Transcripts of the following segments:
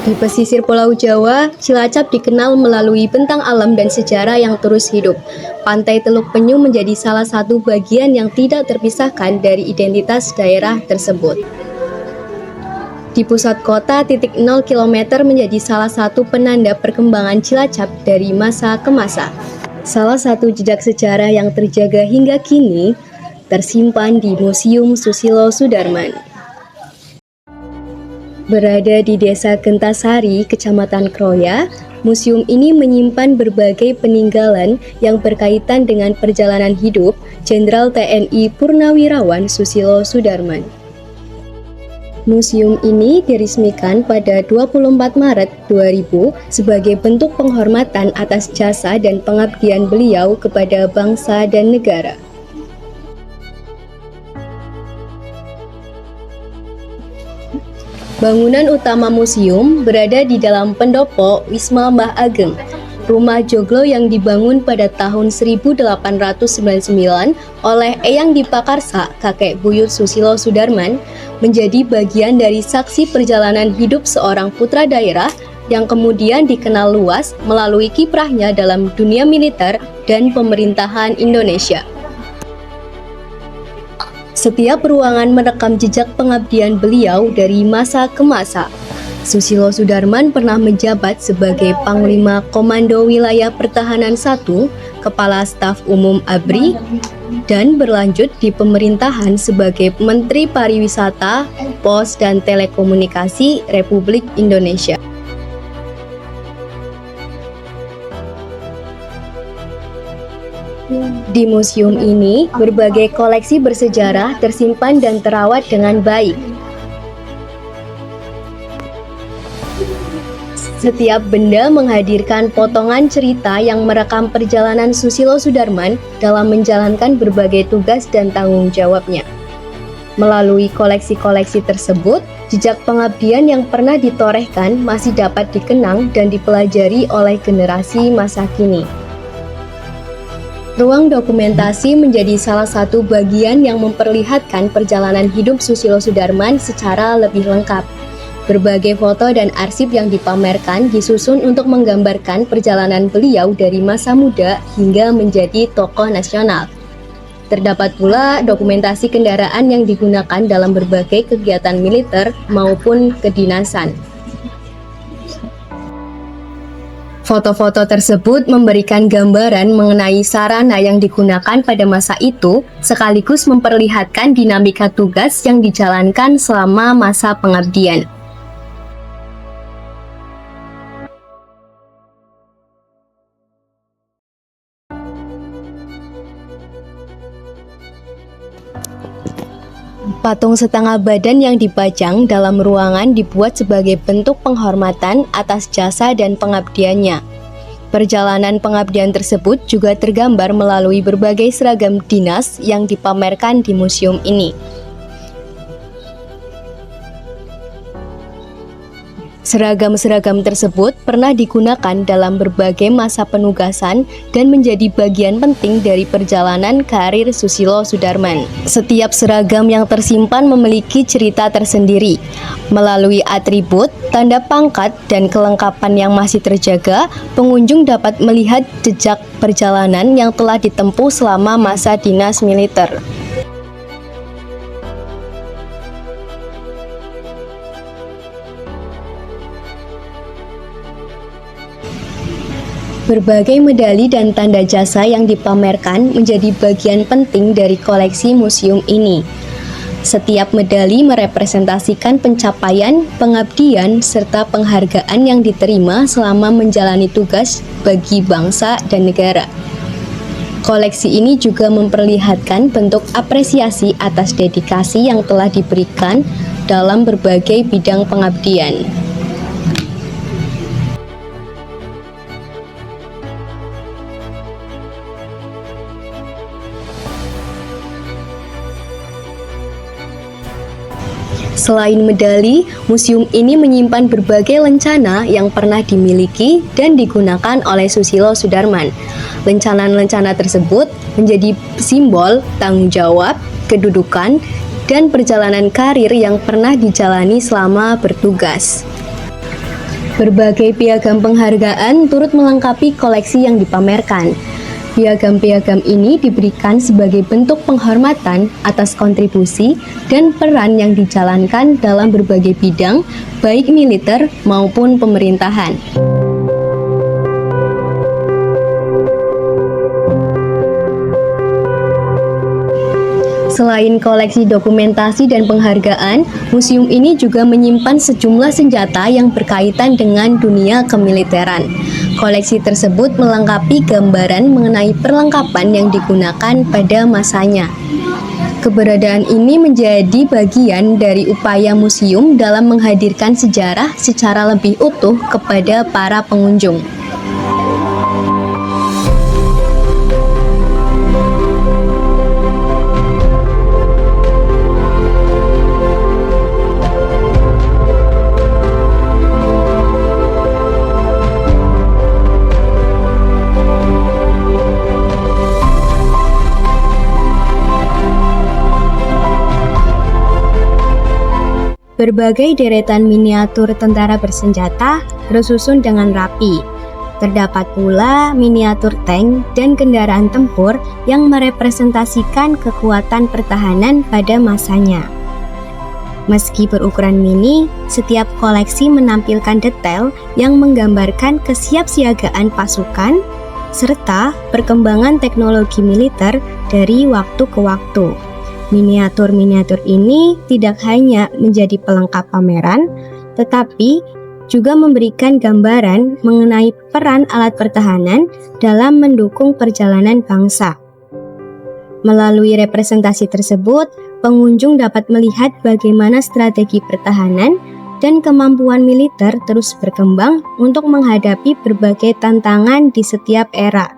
Di pesisir Pulau Jawa, Cilacap dikenal melalui bentang alam dan sejarah yang terus hidup. Pantai Teluk Penyu menjadi salah satu bagian yang tidak terpisahkan dari identitas daerah tersebut. Di pusat kota, titik 0 km menjadi salah satu penanda perkembangan Cilacap dari masa ke masa. Salah satu jejak sejarah yang terjaga hingga kini tersimpan di Museum Susilo Sudarman. Berada di Desa Gentasari, Kecamatan Kroya, museum ini menyimpan berbagai peninggalan yang berkaitan dengan perjalanan hidup Jenderal TNI Purnawirawan Susilo Sudarman. Museum ini diresmikan pada 24 Maret 2000 sebagai bentuk penghormatan atas jasa dan pengabdian beliau kepada bangsa dan negara. Bangunan utama museum berada di dalam pendopo Wisma Mbah Ageng, rumah joglo yang dibangun pada tahun 1899 oleh Eyang Dipakarsa, kakek buyut Susilo Sudarman, menjadi bagian dari saksi perjalanan hidup seorang putra daerah yang kemudian dikenal luas melalui kiprahnya dalam dunia militer dan pemerintahan Indonesia. Setiap ruangan merekam jejak pengabdian beliau dari masa ke masa. Susilo Sudarman pernah menjabat sebagai Panglima Komando Wilayah Pertahanan I, Kepala Staf Umum ABRI, dan berlanjut di pemerintahan sebagai Menteri Pariwisata, Pos dan Telekomunikasi Republik Indonesia. Di museum ini, berbagai koleksi bersejarah tersimpan dan terawat dengan baik. Setiap benda menghadirkan potongan cerita yang merekam perjalanan Susilo Sudarman dalam menjalankan berbagai tugas dan tanggung jawabnya. Melalui koleksi-koleksi tersebut, jejak pengabdian yang pernah ditorehkan masih dapat dikenang dan dipelajari oleh generasi masa kini. Ruang dokumentasi menjadi salah satu bagian yang memperlihatkan perjalanan hidup Susilo Sudarman secara lebih lengkap. Berbagai foto dan arsip yang dipamerkan disusun untuk menggambarkan perjalanan beliau dari masa muda hingga menjadi tokoh nasional. Terdapat pula dokumentasi kendaraan yang digunakan dalam berbagai kegiatan militer maupun kedinasan. Foto-foto tersebut memberikan gambaran mengenai sarana yang digunakan pada masa itu, sekaligus memperlihatkan dinamika tugas yang dijalankan selama masa pengabdian. Patung setengah badan yang dipajang dalam ruangan dibuat sebagai bentuk penghormatan atas jasa dan pengabdiannya. Perjalanan pengabdian tersebut juga tergambar melalui berbagai seragam dinas yang dipamerkan di museum ini. Seragam-seragam tersebut pernah digunakan dalam berbagai masa penugasan dan menjadi bagian penting dari perjalanan karir Susilo Sudarman. Setiap seragam yang tersimpan memiliki cerita tersendiri. Melalui atribut, tanda pangkat, dan kelengkapan yang masih terjaga, pengunjung dapat melihat jejak perjalanan yang telah ditempuh selama masa dinas militer. Berbagai medali dan tanda jasa yang dipamerkan menjadi bagian penting dari koleksi museum ini. Setiap medali merepresentasikan pencapaian, pengabdian, serta penghargaan yang diterima selama menjalani tugas bagi bangsa dan negara. Koleksi ini juga memperlihatkan bentuk apresiasi atas dedikasi yang telah diberikan dalam berbagai bidang pengabdian. Selain medali, museum ini menyimpan berbagai lencana yang pernah dimiliki dan digunakan oleh Susilo Sudarman. Lencana-lencana tersebut menjadi simbol tanggung jawab, kedudukan, dan perjalanan karir yang pernah dijalani selama bertugas. Berbagai piagam penghargaan turut melengkapi koleksi yang dipamerkan. Piagam-piagam ini diberikan sebagai bentuk penghormatan atas kontribusi dan peran yang dijalankan dalam berbagai bidang, baik militer maupun pemerintahan. Selain koleksi dokumentasi dan penghargaan, museum ini juga menyimpan sejumlah senjata yang berkaitan dengan dunia kemiliteran. Koleksi tersebut melengkapi gambaran mengenai perlengkapan yang digunakan pada masanya. Keberadaan ini menjadi bagian dari upaya museum dalam menghadirkan sejarah secara lebih utuh kepada para pengunjung. Berbagai deretan miniatur tentara bersenjata tersusun dengan rapi. Terdapat pula miniatur tank dan kendaraan tempur yang merepresentasikan kekuatan pertahanan pada masanya. Meski berukuran mini, setiap koleksi menampilkan detail yang menggambarkan kesiapsiagaan pasukan serta perkembangan teknologi militer dari waktu ke waktu. Miniatur-miniatur ini tidak hanya menjadi pelengkap pameran, tetapi juga memberikan gambaran mengenai peran alat pertahanan dalam mendukung perjalanan bangsa. Melalui representasi tersebut, pengunjung dapat melihat bagaimana strategi pertahanan dan kemampuan militer terus berkembang untuk menghadapi berbagai tantangan di setiap era.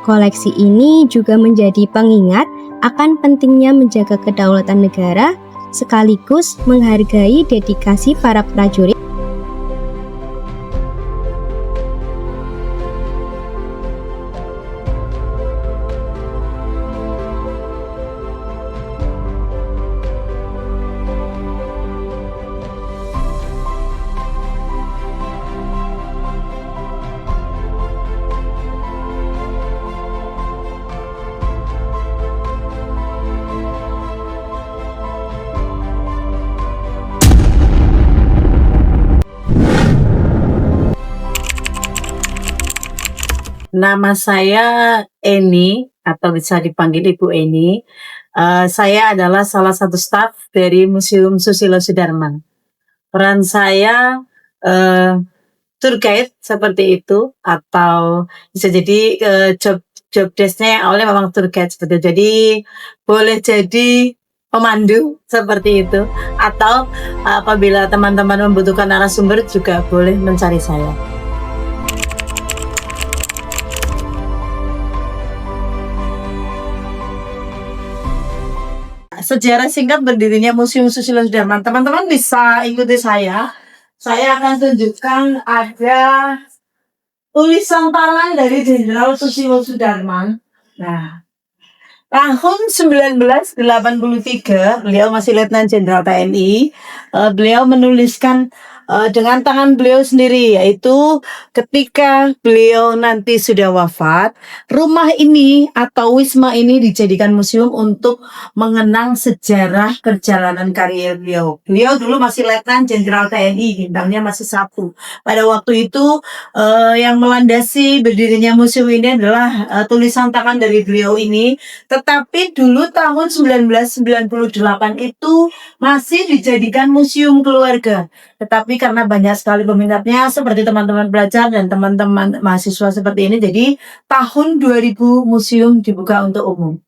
Koleksi ini juga menjadi pengingat akan pentingnya menjaga kedaulatan negara sekaligus menghargai dedikasi para prajurit. Nama saya Eni atau bisa dipanggil Ibu Eni. Saya adalah salah satu staf dari Museum Susilo Sudarman. Peran saya tour guide seperti itu, atau bisa jadi job desk-nya oleh memang tour guide seperti itu. Jadi boleh jadi pemandu seperti itu, atau apabila teman-teman membutuhkan narasumber juga boleh mencari saya. Sejarah singkat berdirinya Museum Susilo Sudarman. Teman-teman bisa ikuti saya. Saya akan tunjukkan ada tulisan tangan dari Jenderal Susilo Sudarman. Nah, tahun 1983, beliau masih Letnan Jenderal TNI. Beliau menuliskan dengan tangan beliau sendiri, yaitu ketika beliau nanti sudah wafat, rumah ini atau wisma ini dijadikan museum untuk mengenang sejarah perjalanan karier beliau. Beliau dulu masih Letnan Jenderal TNI, bintangnya masih 1. Pada waktu itu yang melandasi berdirinya museum ini adalah tulisan tangan dari beliau ini. Tetapi dulu tahun 1998 itu masih dijadikan museum keluarga. Tetapi karena banyak sekali peminatnya seperti teman-teman pelajar dan teman-teman mahasiswa seperti ini, jadi tahun 2000 museum dibuka untuk umum.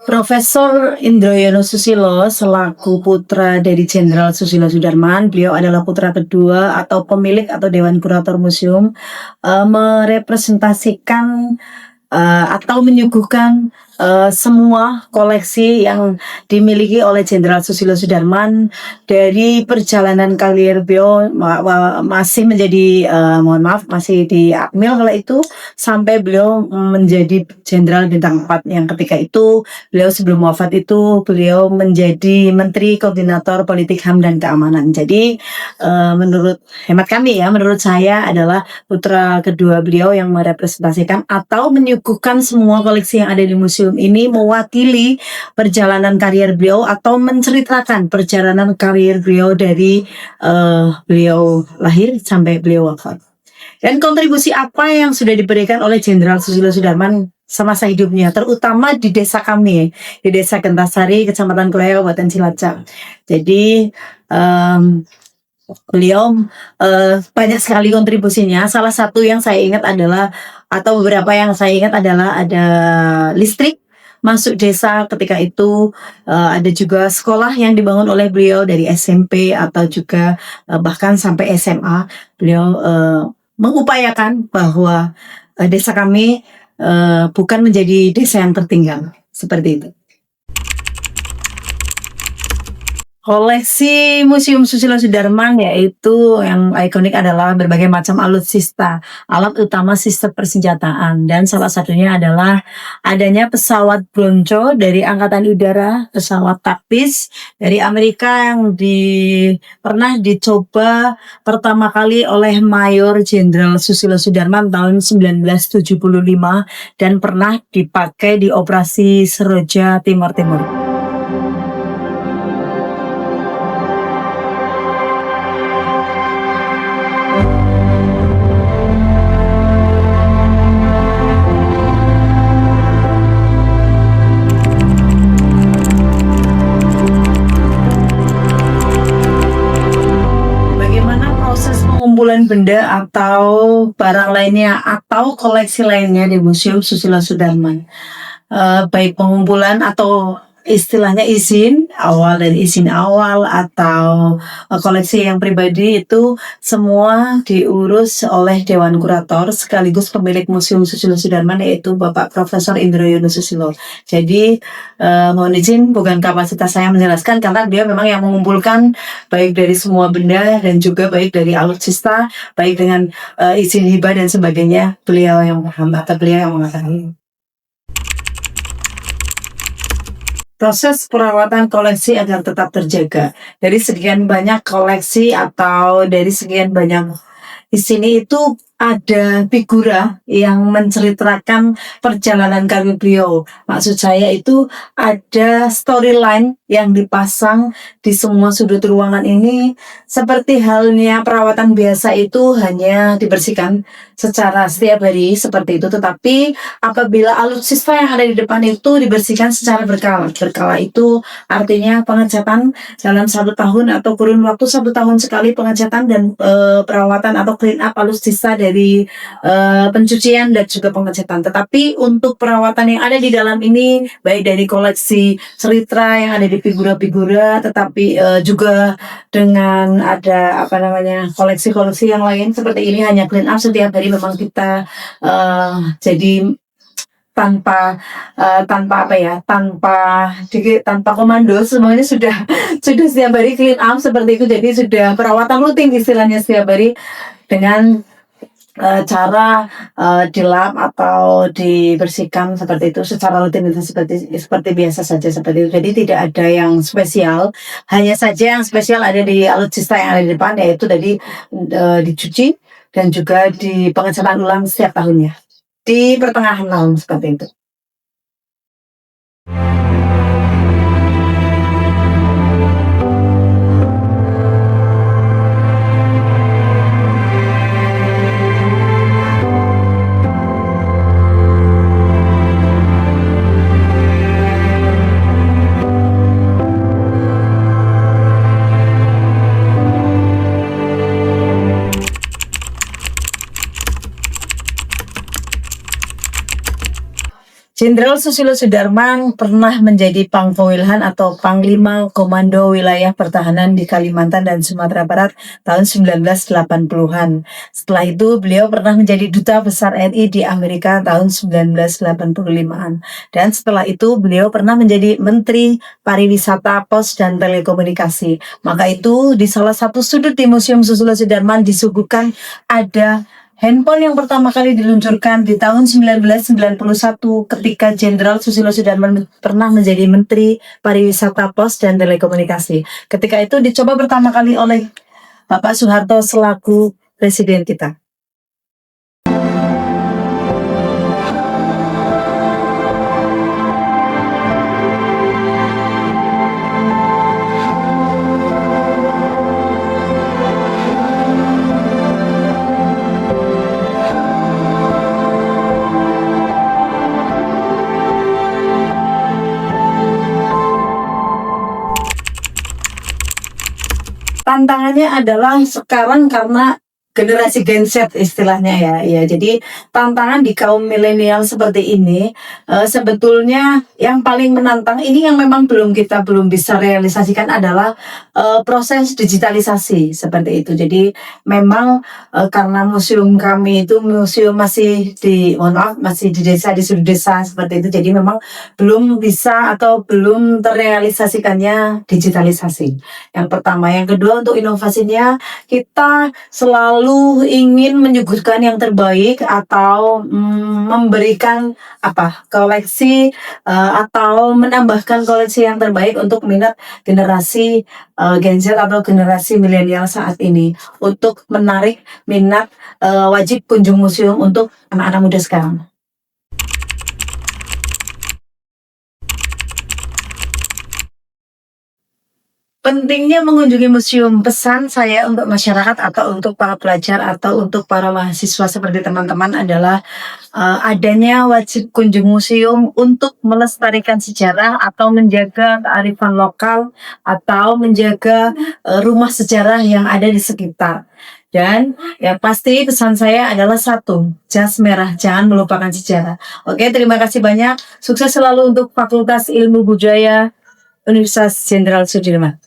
Profesor Indroyono Susilo selaku putra dari Jenderal Susilo Sudarman, beliau adalah putra kedua atau pemilik atau Dewan Kurator Museum, merepresentasikan atau menyuguhkan semua koleksi yang dimiliki oleh Jenderal Susilo Sudarman dari perjalanan karir beliau masih menjadi mohon maaf masih di Akmil kala itu sampai beliau menjadi Jenderal Bintang 4 yang ketika itu beliau sebelum wafat itu beliau menjadi Menteri Koordinator Politik HAM dan Keamanan. Jadi menurut hemat kami ya, menurut saya adalah putra kedua beliau yang merepresentasikan atau menyuguhkan semua koleksi yang ada di museum ini mewakili perjalanan karier beliau atau menceritakan perjalanan karier beliau dari beliau lahir sampai beliau wafat. Dan kontribusi apa yang sudah diberikan oleh Jenderal Susilo Sudarman semasa hidupnya, terutama di desa kami, di Desa Gentasari, Kecamatan Kleo, Kabupaten Cilacap. Jadi beliau banyak sekali kontribusinya. Salah satu yang saya ingat adalah atau beberapa yang saya ingat adalah ada listrik masuk desa ketika itu, ada juga sekolah yang dibangun oleh beliau dari SMP atau juga bahkan sampai SMA. Beliau mengupayakan bahwa desa kami bukan menjadi desa yang tertinggal seperti itu. Koleksi Museum Susilo Sudarman yaitu yang ikonik adalah berbagai macam alutsista, alat utama sistem persenjataan, dan salah satunya adalah adanya pesawat Bronco dari Angkatan Udara, pesawat taktis dari Amerika yang pernah dicoba pertama kali oleh Mayor Jenderal Susilo Sudarman tahun 1975 dan pernah dipakai di operasi Seroja Timur Timur. Pengumpulan benda atau barang lainnya atau koleksi lainnya di Museum Susilo Sudarman, baik pengumpulan atau istilahnya izin awal dan izin awal atau koleksi yang pribadi itu semua diurus oleh Dewan Kurator sekaligus pemilik Museum Susilo Sudarman yaitu Bapak Profesor Indroyono Susilo. Jadi mohon izin bukan kapasitas saya menjelaskan karena dia memang yang mengumpulkan baik dari semua benda dan juga baik dari alutsista, baik dengan izin hibah dan sebagainya, beliau yang mengatakan. Proses perawatan koleksi agar tetap terjaga. Dari sekian banyak koleksi atau dari sekian banyak di sini itu ada figura yang menceritakan perjalanan karir beliau. Maksud saya itu ada storyline yang dipasang di semua sudut ruangan ini seperti halnya perawatan biasa itu hanya dibersihkan secara setiap hari seperti itu. Tetapi apabila alutsista yang ada di depan itu dibersihkan secara berkala. Berkala itu artinya pengecatan dalam 1 tahun atau kurun waktu 1 tahun sekali pengecatan dan perawatan atau clean up alutsista dari pencucian dan juga pengecatan. Tetapi untuk perawatan yang ada di dalam ini baik dari koleksi cerita yang ada di figura-figura, tetapi juga dengan ada koleksi-koleksi yang lain seperti ini hanya clean up setiap hari. Memang kita jadi tanpa komando semuanya sudah setiap hari clean up seperti itu. Jadi sudah perawatan rutin istilahnya setiap hari dengan cara dilap atau dibersihkan seperti itu secara rutinitas seperti biasa saja seperti itu. Jadi tidak ada yang spesial, hanya saja yang spesial ada di alutsista yang ada di depan yaitu tadi dicuci dan juga di pengecatan ulang setiap tahunnya di pertengahan tahun seperti itu. Jenderal Susilo Sudarman pernah menjadi Pangkowilhan atau Panglima Komando Wilayah Pertahanan di Kalimantan dan Sumatera Barat tahun 1980-an. Setelah itu beliau pernah menjadi Duta Besar RI di Amerika tahun 1985-an. Dan setelah itu beliau pernah menjadi Menteri Pariwisata, Pos, dan Telekomunikasi. Maka itu di salah satu sudut di Museum Susilo Sudarman disuguhkan ada handphone yang pertama kali diluncurkan di tahun 1991 ketika Jenderal Susilo Sudarman pernah menjadi Menteri Pariwisata, Pos, dan Telekomunikasi. Ketika itu dicoba pertama kali oleh Bapak Soeharto selaku Presiden kita. Tantangannya adalah sekarang karena generasi Gen Z istilahnya ya. Jadi tantangan di kaum milenial seperti ini sebetulnya yang paling menantang ini yang memang belum bisa realisasikan adalah proses digitalisasi seperti itu. Jadi memang karena museum kami itu museum masih di desa, di sudut desa seperti itu. Jadi memang belum bisa atau belum terrealisasikannya digitalisasi. Yang pertama, yang kedua untuk inovasinya kita selalu ingin menyuguhkan yang terbaik atau memberikan koleksi atau menambahkan koleksi yang terbaik untuk minat generasi Gen Z atau generasi milenial saat ini untuk menarik minat wajib kunjung museum untuk anak-anak muda sekarang. Pentingnya mengunjungi museum, pesan saya untuk masyarakat atau untuk para pelajar atau untuk para mahasiswa seperti teman-teman adalah adanya wajib kunjung museum untuk melestarikan sejarah atau menjaga kearifan lokal atau menjaga rumah sejarah yang ada di sekitar. Dan ya pasti pesan saya adalah satu, jas merah, jangan melupakan sejarah. Oke, terima kasih banyak. Sukses selalu untuk Fakultas Ilmu Budaya Universitas Jenderal Sudirman.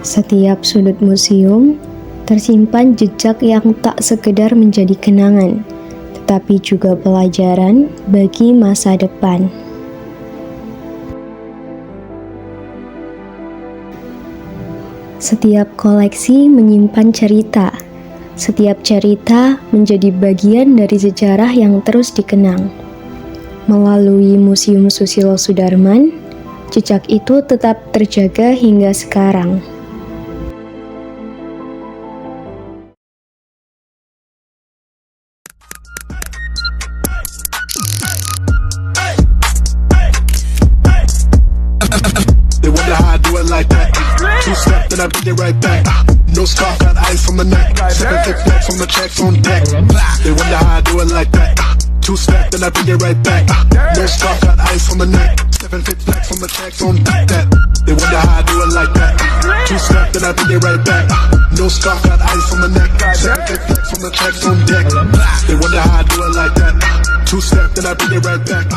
Setiap sudut museum tersimpan jejak yang tak sekedar menjadi kenangan, tetapi juga pelajaran bagi masa depan. Setiap koleksi menyimpan cerita. Setiap cerita menjadi bagian dari sejarah yang terus dikenang. Melalui Museum Susilo Sudarman, jejak itu tetap terjaga hingga sekarang. They wonder how I do it like that. Two-step, then I bring it right back. No scarf, got ice on the neck. 7 flip flaps on the checks on deck. They wonder how I do it like that. Two-step, then I bring it right back. No scarf, got ice on the neck. 7 flip flaps on the checks on deck. They wonder how I do it like that. Two-step, then I bring it right back. No scarf, got ice on the neck. 7 flip flaps on the checks on deck. They wonder how I do it like that. Two-step, then I bring it right back.